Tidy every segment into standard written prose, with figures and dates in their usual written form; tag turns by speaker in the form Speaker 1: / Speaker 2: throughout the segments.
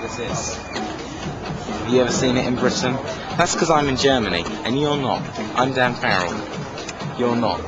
Speaker 1: what this is. Have you ever seen it in Britain? That's because I'm in Germany, and you're not. I'm Dan Farrell. You're not.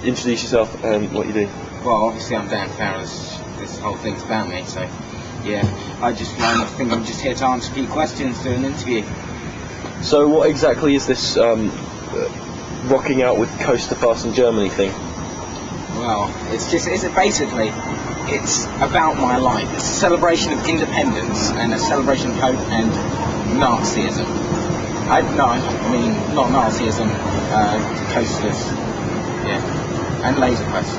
Speaker 2: Introduce yourself and what you do.
Speaker 1: Well, obviously I'm Dan Farrell. This whole thing's about me, so yeah. I think I'm just here to answer a few questions, do an interview.
Speaker 2: So what exactly is this rocking out with CoasterFARCE in Germany thing?
Speaker 1: Well, it's basically about my life. It's a celebration of independence and a celebration of hope and Nazism. I mean not Nazism, coasters. Yeah, and laser quest.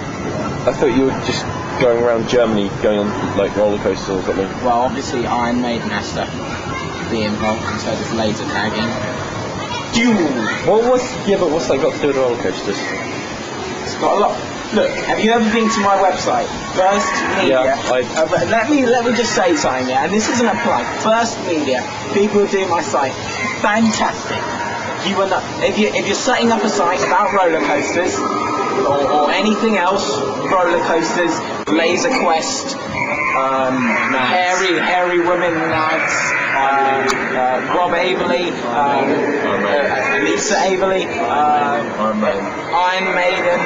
Speaker 2: I thought you were just going around Germany, going on like roller coasters or something.
Speaker 1: Well, obviously Iron Maiden has to be involved, and so there's laser tagging.
Speaker 2: But what's that got to do with roller coasters?
Speaker 1: It's got a lot. Look, have you ever been to my website? First Media.
Speaker 2: Yeah,
Speaker 1: let me just say something, yeah, and this isn't a plug. First Media, people who do my site, fantastic. You are not, if you're setting up a site about roller coasters or anything else, roller coasters, laser quest, hairy women nights, Rob Averley, Lisa Averley, Iron Maiden,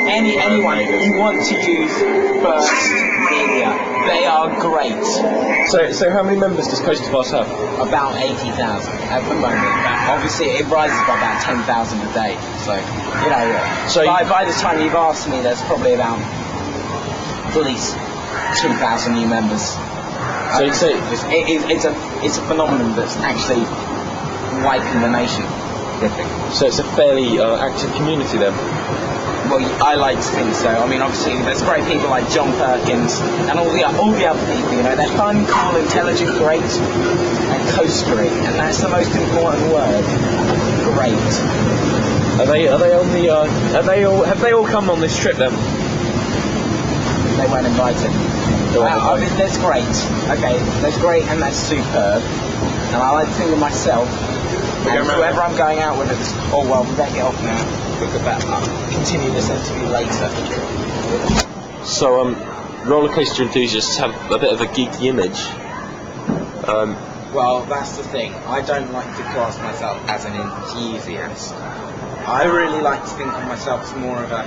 Speaker 1: anyone you want to use First Media, they are great.
Speaker 2: So how many members does CoasterFARCE have?
Speaker 1: About 80,000 at the moment. Obviously it rises by about 10,000 a day, so you know, by the time you've asked me there's probably about at least 2,000 new members. It's a phenomenon that's actually wiping the nation.
Speaker 2: So it's a fairly active community then?
Speaker 1: Well, I like to think so. I mean, obviously, there's great people like John Perkins and all the other people. You know, they're fun, cool, intelligent, great, and coastery, and that's the most important word. Great.
Speaker 2: Are they on the? Have they all come on this trip then?
Speaker 1: They weren't invited. I mean, that's great. Okay, that's great, and that's superb. And I like to think of myself. And whoever I'm going out with, we better get off now. We could continue this interview later.
Speaker 2: So, roller coaster enthusiasts have a bit of a geeky image.
Speaker 1: Well, that's the thing. I don't like to class myself as an enthusiast. I really like to think of myself as more of a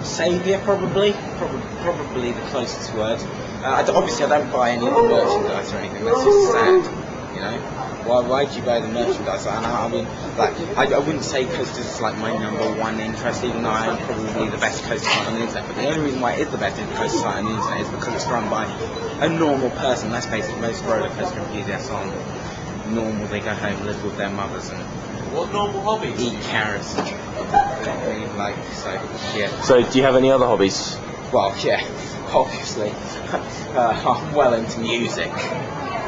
Speaker 1: saviour, probably the closest word. Obviously, I don't buy any of the merchandise or anything. That's just sad, you know. Why do you buy the merchandise? I mean, like, I wouldn't say coasters is like my number one interest, even though I am probably the best coaster site on the internet. But the only reason why it is the best coaster site on the internet is because it's run by a normal person. Let's face it, most roller coaster enthusiasts aren't normal. They go home, live with their mothers, and
Speaker 3: what normal hobbies?
Speaker 1: Eat carrots. Like, so, yeah.
Speaker 2: So, do you have any other hobbies?
Speaker 1: Well, yeah, obviously. I'm well into music.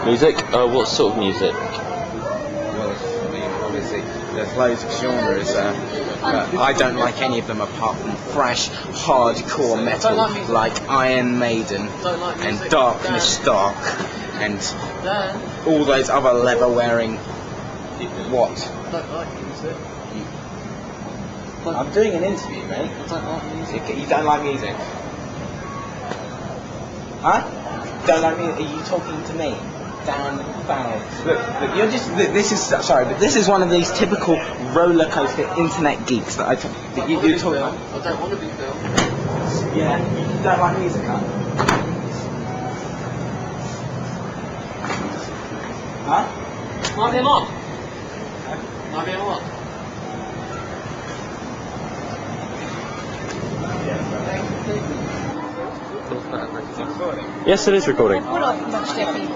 Speaker 2: Music? What sort of music?
Speaker 1: Well, I mean, obviously, there's loads of genres. I don't like any of them apart from thrash, hardcore metal, like Iron Maiden, and Darkness Dark, and all those other leather-wearing... What?
Speaker 3: I don't like music.
Speaker 1: I'm doing an interview, mate.
Speaker 3: I don't like music.
Speaker 1: You don't like music? Huh? Don't like music? Are you talking to me? Dan Farrell. Look, you're just. This is one of these typical roller coaster internet geeks that you're talking about.
Speaker 3: I don't want to be filmed.
Speaker 1: Yeah, you don't like music, huh? Huh?
Speaker 3: Might be a lot. Might be a lot.
Speaker 2: Yes, it is recording.
Speaker 4: Much different.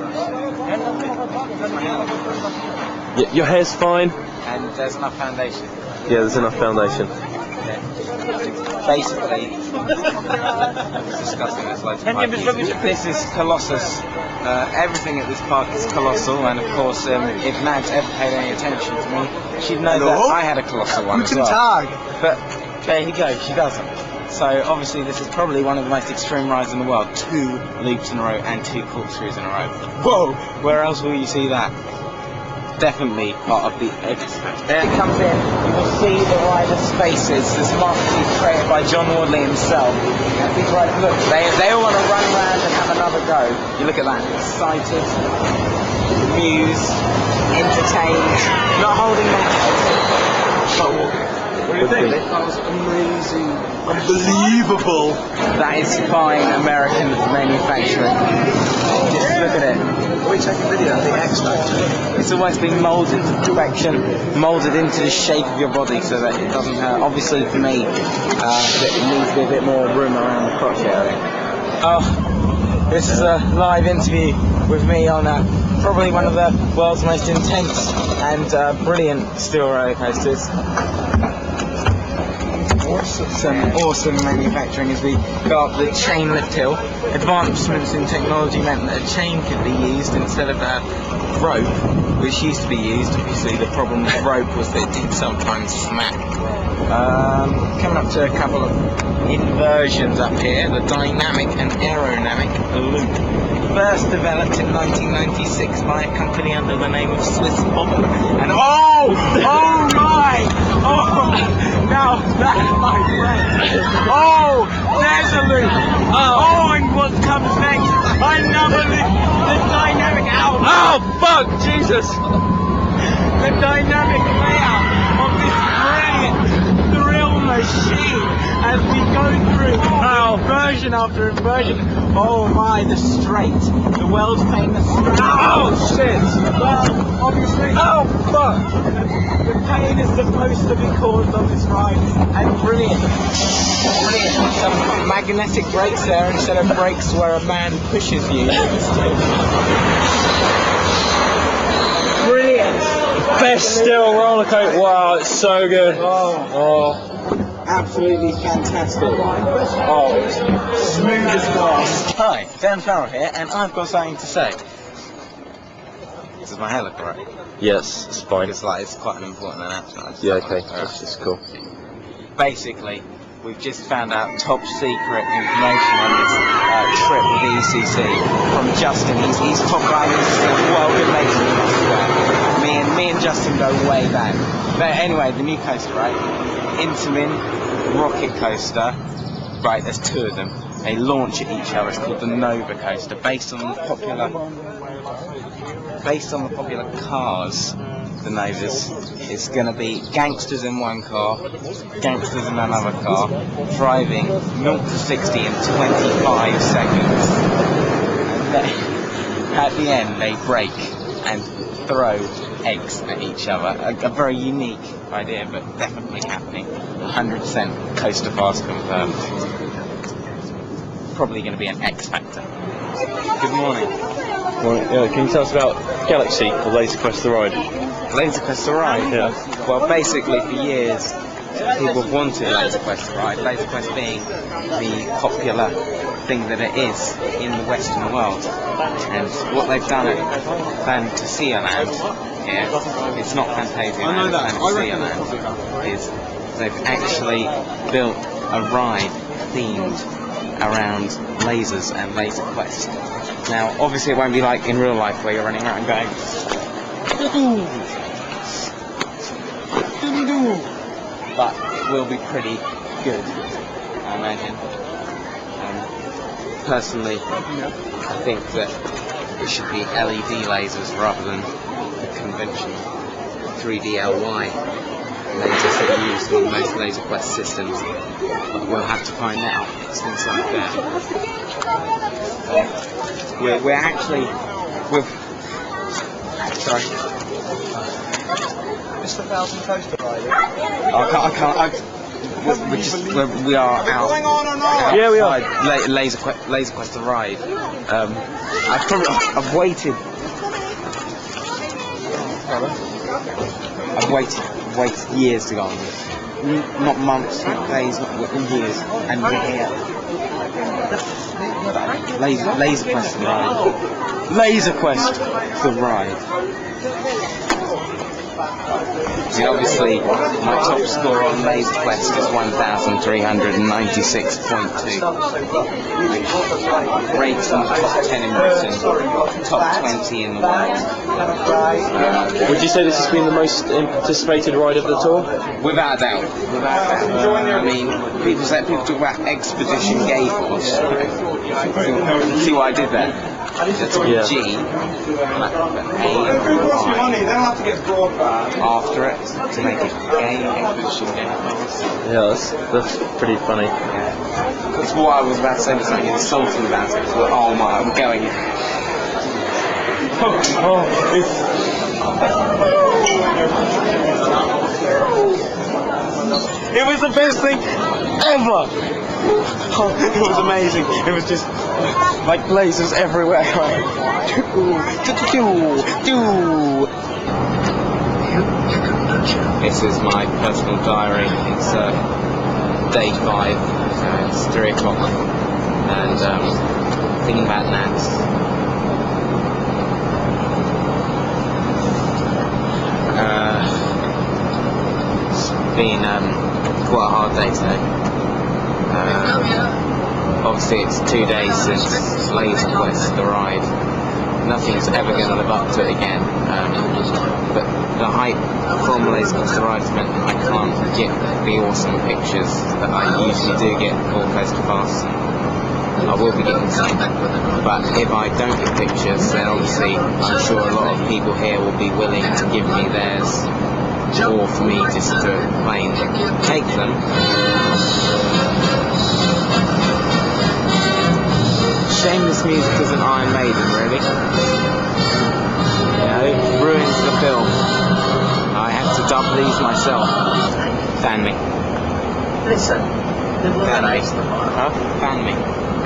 Speaker 2: Your hair's fine.
Speaker 1: And there's enough foundation.
Speaker 2: Yeah, there's enough foundation.
Speaker 1: Basically, it's disgusting. There's loads of pipes. This is Colossus. Everything at this park is colossal, and of course, if Nad's ever paid any attention to me, she'd know that I had a colossal one as well. But there you go, she doesn't. So obviously, this is probably one of the most extreme rides in the world. 2 loops in a row and 2 corkscrews in a row. Whoa! Where else will you see that? Definitely part of the X Factor. There it comes in, you will see the rider spaces. This masterpiece created by John Wardley himself. These riders, look, they all want to run around and have another go. You look at that, excited, amused, entertained, not holding back. What do you think? That was amazing. Unbelievable. That is fine American manufacturing. Just look at it.
Speaker 4: We take a video of the X Factor.
Speaker 1: It's almost been moulded to perfection, moulded into the shape of your body so that it doesn't hurt. Obviously for me, it needs to be a bit more room around the crotch area. Oh, this is a live interview with me on probably one of the world's most intense and brilliant steel roller coasters. Some awesome manufacturing as we go up the chain lift hill. Advancements in technology meant that a chain could be used instead of a rope, which used to be used. Obviously the problem with rope was that it did sometimes snap. Coming up to a couple of inversions up here, the dynamic and aerodynamic loop. First developed in 1996 by a company under the name of Swiss Bob. And oh my! Oh, now that, my friend. Oh, there's a loop. Oh, and what comes next? Another loop. The dynamic out. Oh, fuck, Jesus! The dynamic layout of this brilliant thrill machine as we go through inversion after inversion. Oh my, the straight, the world famous straight. Oh shit! Well, obviously, oh fuck! The pain is supposed to be caused on this ride, and brilliant. Some magnetic brakes there instead of brakes where a man pushes you. Brilliant!
Speaker 2: Best steel roller coaster. Wow, it's so good.
Speaker 1: Oh. Absolutely fantastic. Oh, smooth as glass. Hi, Dan Farrell here, and I've got something to say. Does my hair look alright?
Speaker 2: Yes, it's fine.
Speaker 1: It's quite an important announcement.
Speaker 2: Yeah, okay, that's just cool.
Speaker 1: Basically, we've just found out top secret information on this trip with the ECC from Justin. He's top guy. He's well good mates with me, I swear. Me and Justin go way back. But anyway, the new coaster, right? Intamin rocket coaster. Right, there's 2 of them. They launch at each other. It's called the Nova coaster, based on the popular cars. The Novas. It's going to be gangsters in one car, gangsters in another car, driving 0 to 60 in 25 seconds. And then, at the end, they break and throw eggs at each other. A very unique idea, but definitely happening. 100% CoasterFARCE confirmed. Probably going to be an X Factor. Good morning.
Speaker 2: Well, can you tell us about Galaxy or Laser Quest the ride?
Speaker 1: Laser Quest the ride?
Speaker 2: Yeah.
Speaker 1: Well, basically for years people have wanted Laser Quest to ride. Laser Quest being the popular thing that it is in the Western world. And what they've done at Fantasyland here, it's not Fantasia, Fantasyland, is they've actually built a ride themed around lasers and Laser Quest. Now, obviously it won't be like in real life where you're running around going but it will be pretty good, I imagine. Personally, I think that it should be LED lasers rather than the conventional 3D LY lasers that are used on most Laser Quest systems. But we'll have to find out. It's inside there. We're actually sorry.
Speaker 4: It's the 1,000 coaster ride.
Speaker 1: I can't. We are out.
Speaker 2: Yeah, we are.
Speaker 1: Laser Quest the ride. I've waited I've waited years to go on this. Not months, not days, not years. And we're here. Laser Quest the ride. Laser Quest the ride. See, obviously, my top score on Laser Quest is 1,396.2, which rates in the top 10 in Britain, top 20 in the world.
Speaker 2: Would you say this has been the most anticipated ride of the tour?
Speaker 1: Without a doubt. I mean, people talk about Expedition Gay Force. See what I did there? That's a
Speaker 2: Yeah.
Speaker 1: G, and I put an A after it to make it gay, Expedition Gay Force.
Speaker 2: Yeah, that's pretty funny.
Speaker 1: Yeah. It's what I was about to say, was something insulting about it. But, oh my, I'm going. It was the best thing ever! It was amazing. It was just like lasers everywhere. This is my personal diary. It's day 5, so it's 3 o'clock, and thinking about Nats. It's been quite a hard day today. Obviously it's 2 days since Laser Quest, the ride. Nothing's ever going to live up to it again. But the hype from Laser Quest, the ride, has meant that I can't get the awesome pictures that I usually do get for CoasterFARCE. I will be getting some. But if I don't get pictures, then obviously I'm sure a lot of people here will be willing to give me theirs, or for me just to plain take them. Shame this music isn't Iron Maiden, really. You know, it ruins the film. I had to dub these myself. Fan me.
Speaker 5: Listen, the
Speaker 1: Fan me.
Speaker 5: huh?
Speaker 1: Fan me.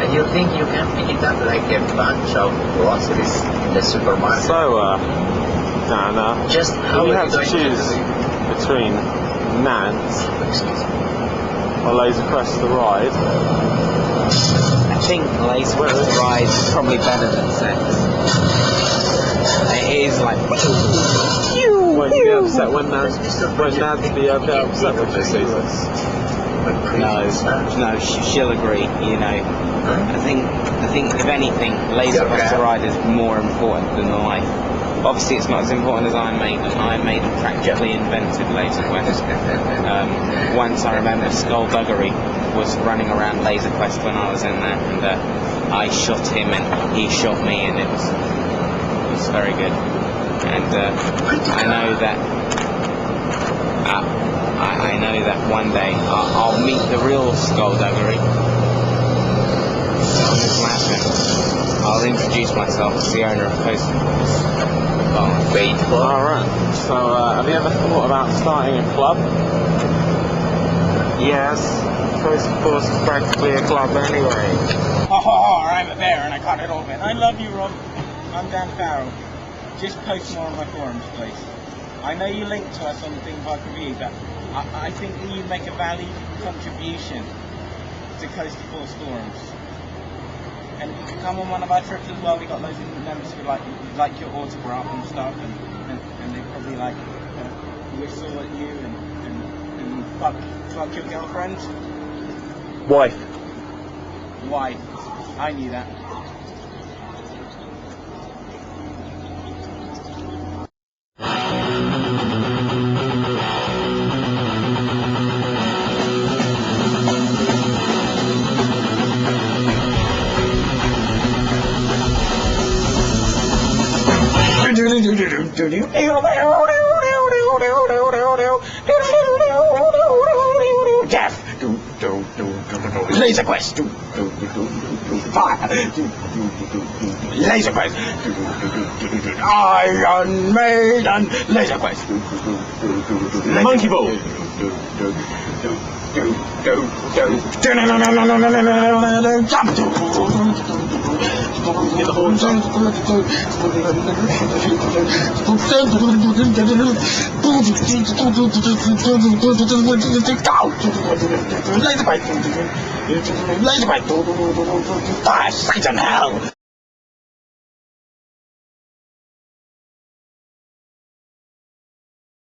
Speaker 5: And you think you can pick it up like a bunch of groceries in the supermarket?
Speaker 6: So, Dan,
Speaker 5: Just how
Speaker 6: you
Speaker 5: are
Speaker 6: have to
Speaker 5: going
Speaker 6: choose
Speaker 5: do it?
Speaker 6: between Nats or Laser Quest the ride.
Speaker 1: I think Laser Quest the ride is probably better than sex. It is like.
Speaker 6: Won't you be upset when Nads be upset when she sees this?
Speaker 1: No, she'll agree. You know, I think if anything, Laser Quest the ride is more important than life. Obviously, it's not as important as Iron Maiden. Iron Maiden practically invented Laser Quest. Once I remember Skullduggery was running around Laser Quest when I was in there, and I shot him and he shot me, and it was very good. And I know that one day I'll meet the real Skullduggery. So I'm just laughing. I'll introduce myself as the owner of CoasterFARCE.
Speaker 6: Alright, so have you ever thought about starting a club?
Speaker 1: Yes, CoasterFARCE is practically a club anyway. I'm a bear and I cut it open. I love you, Rob. I'm Dan Farrell. Just post more on my forums, please. I know you link to us on the Theme Park Review, but I think that you make a valued contribution to CoasterFARCE forums. And you can come on one of our trips as well. We got loads of members who like your autograph and stuff, and they probably like whistle at you and fuck your girlfriend.
Speaker 2: Wife.
Speaker 1: I knew that. Laser Quest. Fire. Laser Quest. Iron Maiden. Laser Quest.
Speaker 6: Monkey Ball. Get the horns on.
Speaker 5: Laser bite.